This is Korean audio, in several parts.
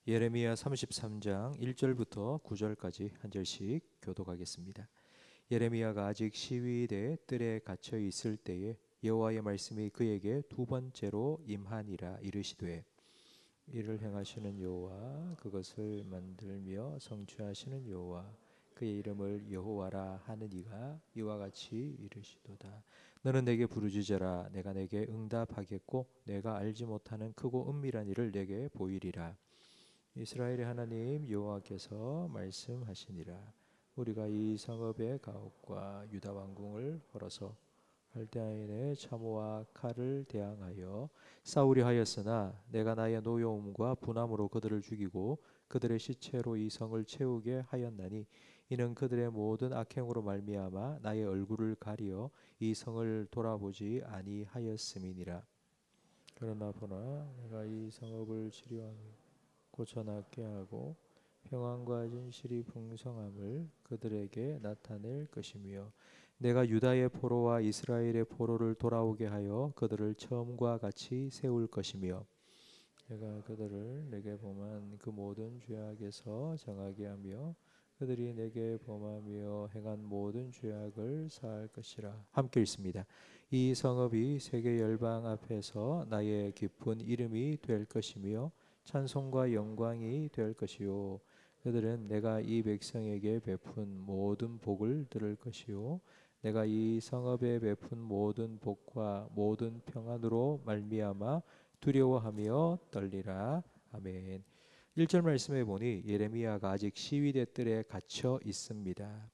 예레미야 33장 1절부터 9절까지 한 절씩 교독하겠습니다. 예레미야가 아직 시위대 뜰에 갇혀 있을 때에 여호와의 말씀이 그에게 두 번째로 임하니라. 이르시되 이를 행하시는 여호와, 그것을 만들며 성취하시는 여호와, 그의 이름을 여호와라 하는 이가 이와 같이 이르시도다. 너는 내게 부르짖어라. 내가 내게 응답하겠고 내가 알지 못하는 크고 은밀한 일을 내게 보이리라. 이스라엘의 하나님 여호와께서 말씀하시니라. 우리가 이 성읍의 가옥과 유다 왕궁을 헐어서 갈대아인의 참호와 칼을 대항하여 싸우려 하였으나 내가 나의 노여움과 분함으로 그들을 죽이고 그들의 시체로 이 성을 채우게 하였나니 이는 그들의 모든 악행으로 말미암아 나의 얼굴을 가리어 이 성을 돌아보지 아니하였음이니라. 그러나 보나 내가 이 성읍을 치료하며 고쳐낫게 하고 평안과 진실이 풍성함을 그들에게 나타낼 것이며 내가 유다의 포로와 이스라엘의 포로를 돌아오게 하여 그들을 처음과 같이 세울 것이며 내가 그들을 내게 범한 그 모든 죄악에서 정하게 하며 그들이 내게 범하며 행한 모든 죄악을 사할 것이라. 함께 읽습니다. 이 성읍이 세계 열방 앞에서 나의 깊은 이름이 될 것이며 찬송과 영광이 될 것이요 그들은 내가 이 백성에게 베푼 모든 복을 들을 것이요 내가 이 성읍에 베푼 모든 복과 모든 평안으로 말미암아 두려워하며 떨리라. 아멘. 1절 말씀에 보니 예레미야가 아직 시위대 뜰에 갇혀 있습니다.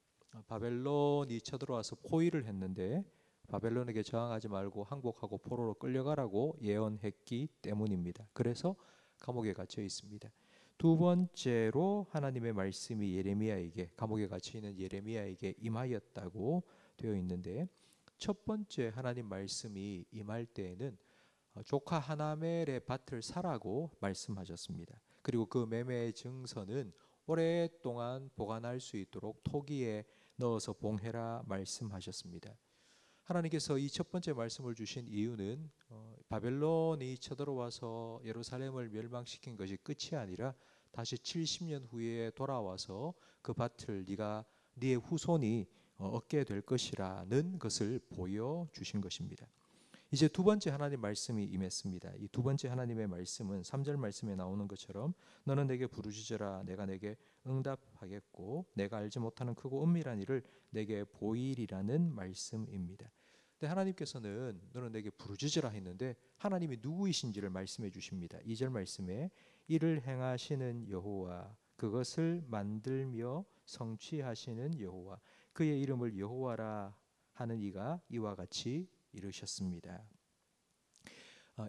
바벨론이 쳐들어와서 포위를 했는데 바벨론에게 저항하지 말고 항복하고 포로로 끌려가라고 예언했기 때문입니다. 그래서 감옥에 갇혀 있습니다. 두 번째로 하나님의 말씀이 예레미야에게, 감옥에 갇혀 있는 예레미야에게 임하였다고 되어 있는데, 첫 번째 하나님 말씀이 임할 때에는 조카 하나멜의 밭을 사라고 말씀하셨습니다. 그리고 그 매매의 증서는 오랫동안 보관할 수 있도록 토기에 넣어서 봉해라 말씀하셨습니다. 하나님께서 이 첫 번째 말씀을 주신 이유는 바벨론이 쳐들어와서 예루살렘을 멸망시킨 것이 끝이 아니라 다시 70년 후에 돌아와서 그 밭을 네의 후손이 얻게 될 것이라는 것을 보여주신 것입니다. 이제 두 번째 하나님 말씀이 임했습니다. 이 두 번째 하나님의 말씀은 3절 말씀에 나오는 것처럼 너는 내게 부르짖어라. 내가 내게 응답하겠고 내가 알지 못하는 크고 은밀한 일을 내게 보이리라는 말씀입니다. 근데 하나님께서는 너는 내게 부르짖으라 했는데 하나님이 누구이신지를 말씀해 주십니다. 2절 말씀에 이를 행하시는 여호와, 그것을 만들며 성취하시는 여호와, 그의 이름을 여호와라 하는 이가 이와 같이 이르셨습니다.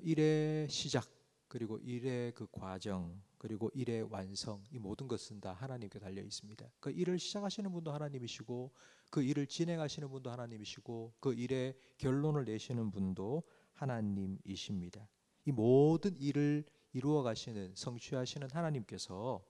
일의 시작, 그리고 일의 그 과정, 그리고 일의 완성, 이 모든 것은 다 하나님께 달려 있습니다. 그 일을 시작하시는 분도 하나님이시고 그 일을 진행하시는 분도 하나님이시고 그 일의 결론을 내시는 분도 하나님이십니다. 이 모든 일을 이루어 가시는, 성취하시는 하나님께서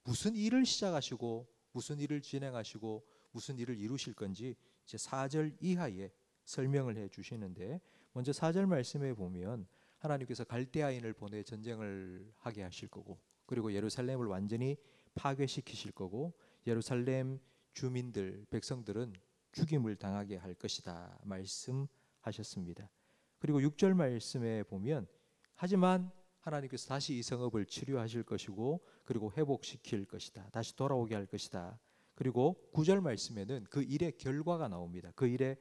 무슨 일을 시작하시고 무슨 일을 진행하시고 무슨 일을 이루실 건지 이제 4절 이하에 설명을 해 주시는데, 먼저 4절 말씀에 보면 하나님께서 갈대아인을 보내 전쟁을 하게 하실 거고, 그리고 예루살렘을 완전히 파괴시키실 거고, 예루살렘 주민들, 백성들은 죽임을 당하게 할 것이다 말씀하셨습니다. 그리고 6절 말씀에 보면 하지만 하나님께서 다시 이 성읍을 치료하실 것이고 그리고 회복시킬 것이다, 다시 돌아오게 할 것이다. 그리고 9절 말씀에는 그 일의 결과가 나옵니다. 그 일의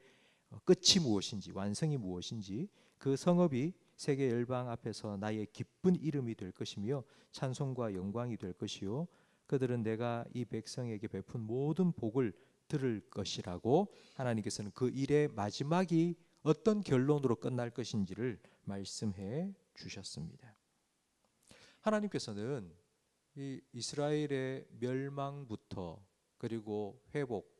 끝이 무엇인지, 완성이 무엇인지, 그 성읍이 세계 열방 앞에서 나의 기쁜 이름이 될 것이며 찬송과 영광이 될 것이요 그들은 내가 이 백성에게 베푼 모든 복을 들을 것이라고 하나님께서는 그 일의 마지막이 어떤 결론으로 끝날 것인지를 말씀해 주셨습니다. 하나님께서는 이 이스라엘의 멸망부터 그리고 회복,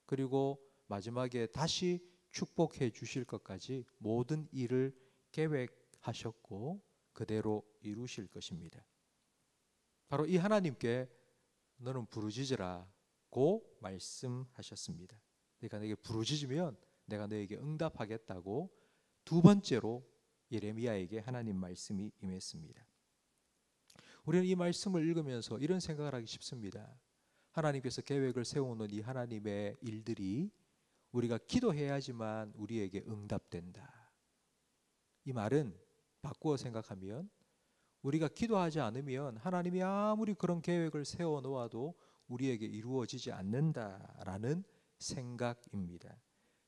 그리고 마지막에 다시 축복해 주실 것까지 모든 일을 계획하셨고 그대로 이루실 것입니다. 바로 이 하나님께 너는 부르짖으라고 말씀하셨습니다. 내가 내게 부르짖으면 내가 너에게 응답하겠다고 두 번째로 예레미야에게 하나님 말씀이 임했습니다. 우리는 이 말씀을 읽으면서 이런 생각을 하기 쉽습니다. 하나님께서 계획을 세우는 이 하나님의 일들이 우리가 기도해야지만 우리에게 응답된다. 이 말은 바꾸어 생각하면 우리가 기도하지 않으면 하나님이 아무리 그런 계획을 세워 놓아도 우리에게 이루어지지 않는다라는 생각입니다.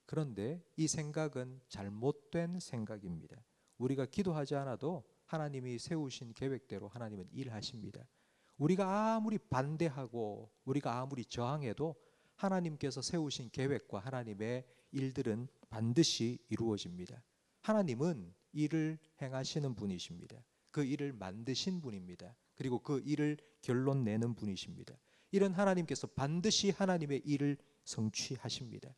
그런데 이 생각은 잘못된 생각입니다. 우리가 기도하지 않아도 하나님이 세우신 계획대로 하나님은 일하십니다. 우리가 아무리 반대하고 우리가 아무리 저항해도 하나님께서 세우신 계획과 하나님의 일들은 반드시 이루어집니다. 하나님은 일을 행하시는 분이십니다. 그 일을 만드신 분입니다. 그리고 그 일을 결론 내는 분이십니다. 이런 하나님께서 반드시 하나님의 일을 성취하십니다.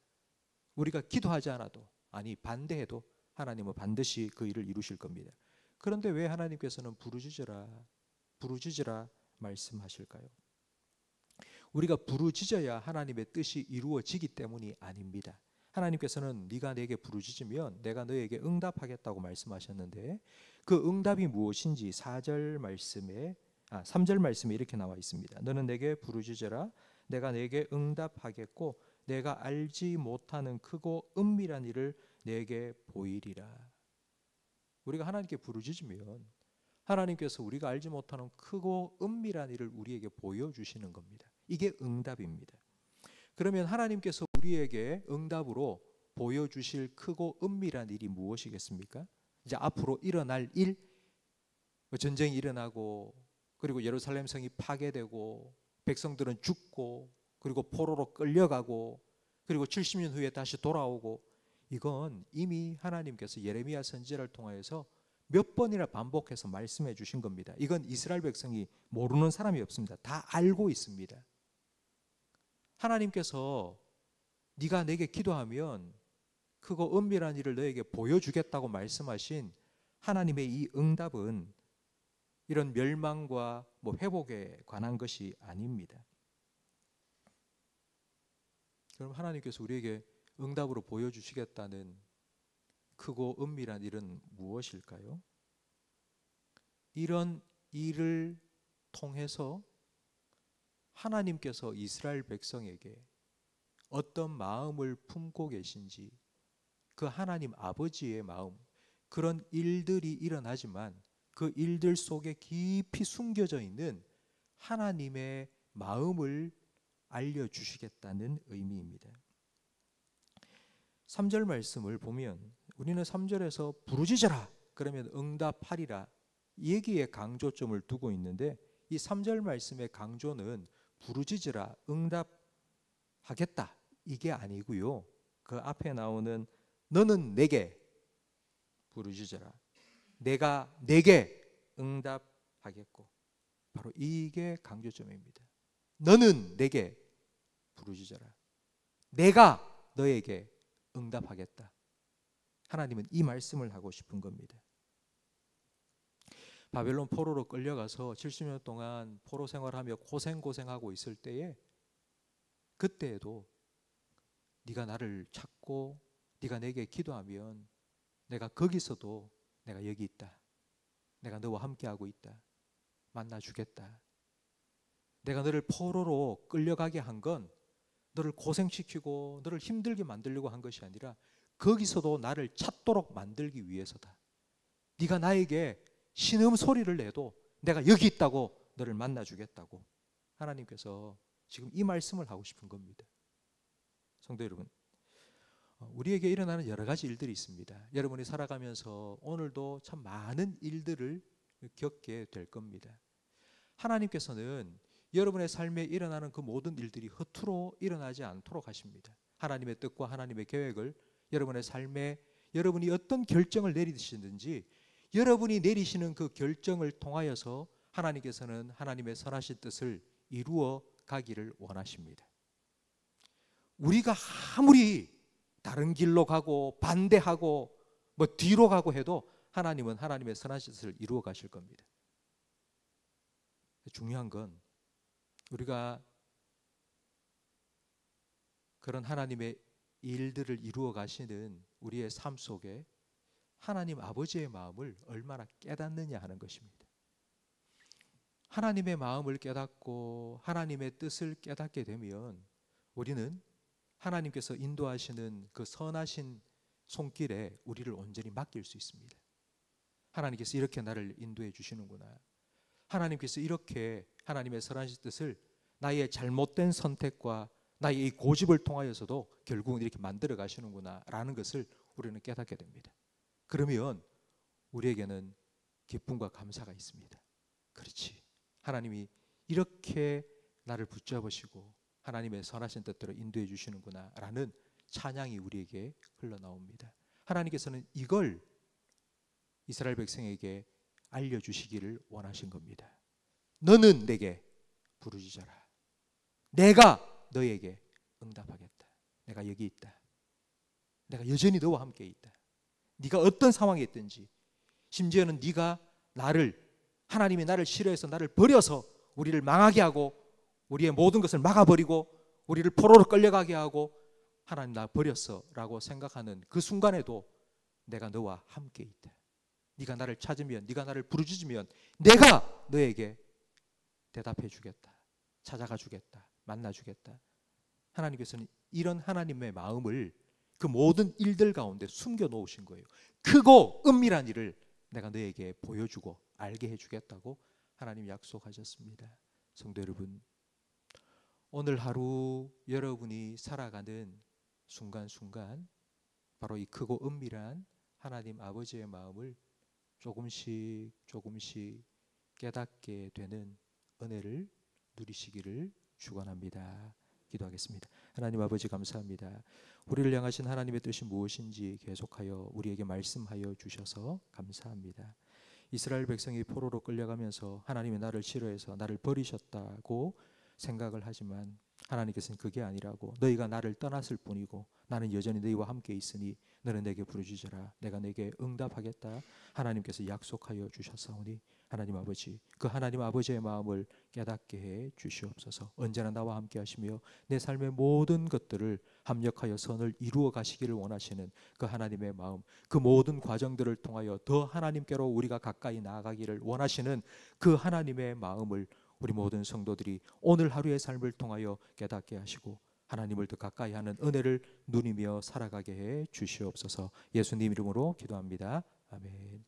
우리가 기도하지 않아도, 아니 반대해도 하나님은 반드시 그 일을 이루실 겁니다. 그런데 왜 하나님께서는 부르짖으라 말씀하실까요? 우리가 부르짖어야 하나님의 뜻이 이루어지기 때문이 아닙니다. 하나님께서는 네가 내게 부르짖으면 내가 너에게 응답하겠다고 말씀하셨는데 그 응답이 무엇인지 3절 말씀에 이렇게 나와 있습니다. 너는 내게 부르짖어라 내가 내게 응답하겠고 내가 알지 못하는 크고 은밀한 일을 내게 보이리라. 우리가 하나님께 부르짖으면 하나님께서 우리가 알지 못하는 크고 은밀한 일을 우리에게 보여주시는 겁니다. 이게 응답입니다. 그러면 하나님께서 우리에게 응답으로 보여주실 크고 은밀한 일이 무엇이겠습니까? 이제 앞으로 일어날 일, 전쟁이 일어나고 그리고 예루살렘 성이 파괴되고 백성들은 죽고 그리고 포로로 끌려가고 그리고 70년 후에 다시 돌아오고, 이건 이미 하나님께서 예레미야 선지자를 통하여서 몇 번이나 반복해서 말씀해 주신 겁니다. 이건 이스라엘 백성이 모르는 사람이 없습니다. 다 알고 있습니다. 하나님께서 네가 내게 기도하면 크고 은밀한 일을 너에게 보여주겠다고 말씀하신 하나님의 이 응답은 이런 멸망과 회복에 관한 것이 아닙니다. 그럼 하나님께서 우리에게 응답으로 보여주시겠다는 크고 은밀한 일은 무엇일까요? 이런 일을 통해서 하나님께서 이스라엘 백성에게 어떤 마음을 품고 계신지, 그 하나님 아버지의 마음, 그런 일들이 일어나지만 그 일들 속에 깊이 숨겨져 있는 하나님의 마음을 알려주시겠다는 의미입니다. 3절 말씀을 보면 우리는 3절에서 부르짖어라 그러면 응답하리라, 이 얘기에 강조점을 두고 있는데 이 3절 말씀의 강조는 부르짖으라 응답하겠다 이게 아니고요. 그 앞에 나오는 너는 내게 부르짖어라 내가 내게 응답하겠고, 바로 이게 강조점입니다. 너는 내게 부르짖어라 내가 너에게 응답하겠다. 하나님은 이 말씀을 하고 싶은 겁니다. 바벨론 포로로 끌려가서 70년 동안 포로 생활하며 고생하고 있을 때에, 그때에도 네가 나를 찾고 네가 내게 기도하면 내가 거기서도 내가 여기 있다. 내가 너와 함께하고 있다. 만나주겠다. 내가 너를 포로로 끌려가게 한 건 너를 고생시키고 너를 힘들게 만들려고 한 것이 아니라 거기서도 나를 찾도록 만들기 위해서다. 네가 나에게 신음 소리를 내도 내가 여기 있다고 너를 만나주겠다고 하나님께서 지금 이 말씀을 하고 싶은 겁니다. 성도 여러분, 우리에게 일어나는 여러 가지 일들이 있습니다. 여러분이 살아가면서 오늘도 참 많은 일들을 겪게 될 겁니다. 하나님께서는 여러분의 삶에 일어나는 그 모든 일들이 허투루 일어나지 않도록 하십니다. 하나님의 뜻과 하나님의 계획을 여러분의 삶에 여러분이 어떤 결정을 내리시든지 여러분이 내리시는 그 결정을 통하여서 하나님께서는 하나님의 선하신 뜻을 이루어 가기를 원하십니다. 우리가 아무리 다른 길로 가고 반대하고 뒤로 가고 해도 하나님은 하나님의 선하신 뜻을 이루어 가실 겁니다. 중요한 건 우리가 그런 하나님의 일들을 이루어 가시는 우리의 삶 속에 하나님 아버지의 마음을 얼마나 깨닫느냐 하는 것입니다. 하나님의 마음을 깨닫고 하나님의 뜻을 깨닫게 되면 우리는 하나님께서 인도하시는 그 선하신 손길에 우리를 온전히 맡길 수 있습니다. 하나님께서 이렇게 나를 인도해 주시는구나. 하나님께서 이렇게 하나님의 선하신 뜻을 나의 잘못된 선택과 나의 이 고집을 통하여서도 결국은 이렇게 만들어 가시는구나 라는 것을 우리는 깨닫게 됩니다. 그러면 우리에게는 기쁨과 감사가 있습니다. 그렇지, 하나님이 이렇게 나를 붙잡으시고 하나님의 선하신 뜻대로 인도해 주시는구나 라는 찬양이 우리에게 흘러나옵니다. 하나님께서는 이걸 이스라엘 백성에게 알려주시기를 원하신 겁니다. 너는 내게 부르짖어라. 내가 너에게 응답하겠다. 내가 여기 있다. 내가 여전히 너와 함께 있다. 네가 어떤 상황에 있든지, 심지어는 네가 하나님이 나를 싫어해서 나를 버려서 우리를 망하게 하고 우리의 모든 것을 막아버리고 우리를 포로로 끌려가게 하고 하나님 나 버렸어 라고 생각하는 그 순간에도 내가 너와 함께 있다. 네가 나를 찾으면, 네가 나를 부르짖으면 내가 너에게 대답해 주겠다. 찾아가 주겠다. 만나 주겠다. 하나님께서는 이런 하나님의 마음을 그 모든 일들 가운데 숨겨 놓으신 거예요. 크고 은밀한 일을 내가 너에게 보여주고 알게 해주겠다고 하나님 약속하셨습니다. 성도 여러분, 오늘 하루 여러분이 살아가는 순간순간 바로 이 크고 은밀한 하나님 아버지의 마음을 조금씩 깨닫게 되는 은혜를 누리시기를 축원합니다. 기도하겠습니다. 하나님 아버지 감사합니다. 우리를 향하신 하나님의 뜻이 무엇인지 계속하여 우리에게 말씀하여 주셔서 감사합니다. 이스라엘 백성이 포로로 끌려가면서 하나님이 나를 싫어해서 나를 버리셨다고 생각을 하지만 하나님께서는 그게 아니라고, 너희가 나를 떠났을 뿐이고 나는 여전히 너희와 함께 있으니 너는 내게 부르짖어라. 내가 내게 응답하겠다. 하나님께서 약속하여 주셨사오니 하나님 아버지, 그 하나님 아버지의 마음을 깨닫게 해 주시옵소서. 언제나 나와 함께 하시며 내 삶의 모든 것들을 합력하여 선을 이루어 가시기를 원하시는 그 하나님의 마음, 그 모든 과정들을 통하여 더 하나님께로 우리가 가까이 나아가기를 원하시는 그 하나님의 마음을 우리 모든 성도들이 오늘 하루의 삶을 통하여 깨닫게 하시고 하나님을 더 가까이 하는 은혜를 누리며 살아가게 해 주시옵소서. 예수님 이름으로 기도합니다. 아멘.